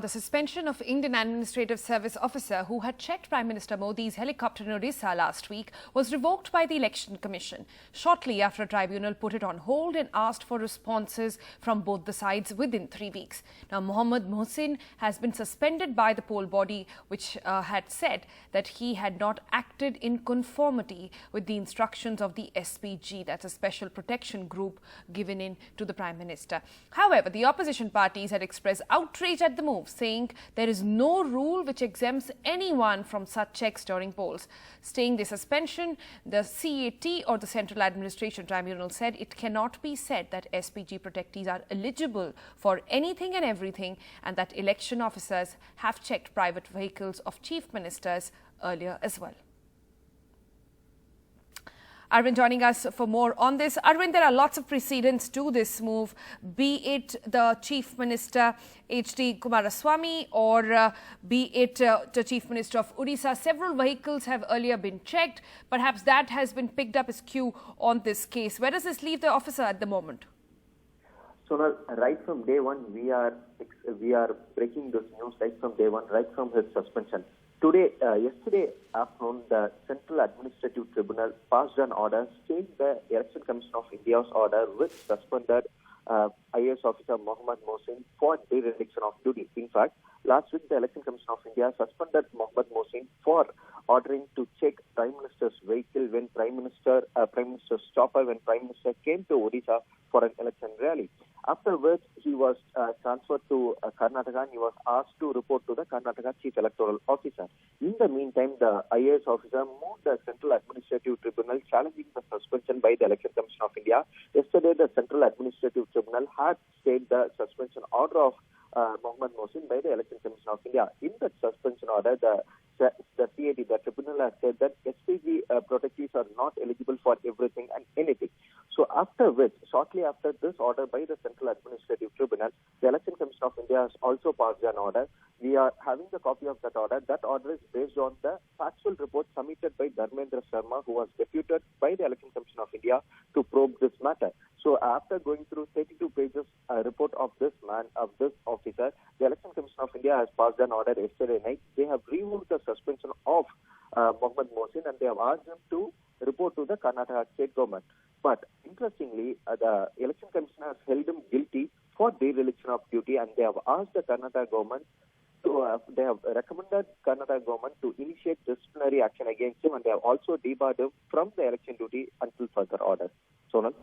the suspension of Indian Administrative Service officer who had checked Prime Minister Modi's helicopter in Odisha last week was revoked by the Election Commission shortly after a tribunal put it on hold and asked for responses from both the sides within 3 weeks. Now, Mohammad Mohsin has been suspended by the poll body, which had said that he had not acted in conformity with the instructions of the SPG, that's a special protection group given in to the Prime Minister. However, the opposition parties had expressed outrage at the move, saying there is no rule which exempts anyone from such checks during polls. Staying the suspension, the CAT or the Central Administration Tribunal said it cannot be said that SPG protectees are eligible for anything and everything, and that election officers have checked private vehicles of chief ministers earlier as well. Arvind joining us for more on this. Arvind, there are lots of precedents to this move, be it the Chief Minister H.D. Kumaraswamy or be it the Chief Minister of Odisha. Several vehicles have earlier been checked. Perhaps that has been picked up as cue on this case. Where does this leave the officer at the moment? So right from day one, we are breaking this news right from day one, right from his suspension. Yesterday afternoon, the Central Administrative Tribunal passed an order staying the Election Commission of India's order which suspended IAS officer Mohammad Mohsin for dereliction of duty. In fact, last week the Election Commission of India suspended Mohammad Mohsin for ordering to check Prime Minister's vehicle when Prime Minister's chopper when Prime Minister came to Odisha for an election rally. Afterwards, he was transferred to Karnataka and he was asked to report to the Karnataka Chief Electoral Officer. In the meantime, the IAS officer moved the Central Administrative Tribunal challenging the suspension by the Election Commission of India. Yesterday, the Central Administrative Tribunal had stayed the suspension order of Mohammad Mohsin by the Election Commission of India. In that suspension order, the CAT, the tribunal, has said that SPG protectees are not eligible for everything and anything. So after which, shortly after this order by the Central Administrative Tribunal, the Election Commission of India has also passed an order. We are having the copy of that order. That order is based on the factual report submitted by Dharmendra Sharma, who was deputed by the Election Commission of India to probe this matter. So after going through 32 pages report of this officer, the Election Commission of India has passed an order yesterday night. They have removed the suspension of Mohammad Mohsin and they have asked him to report to the Karnataka state government. But interestingly, the Election Commission has held him guilty for dereliction of duty, and they have asked the Karnataka government they have recommended Karnataka government to initiate disciplinary action against him, and they have also debarred him from the election duty until further orders. Sonal.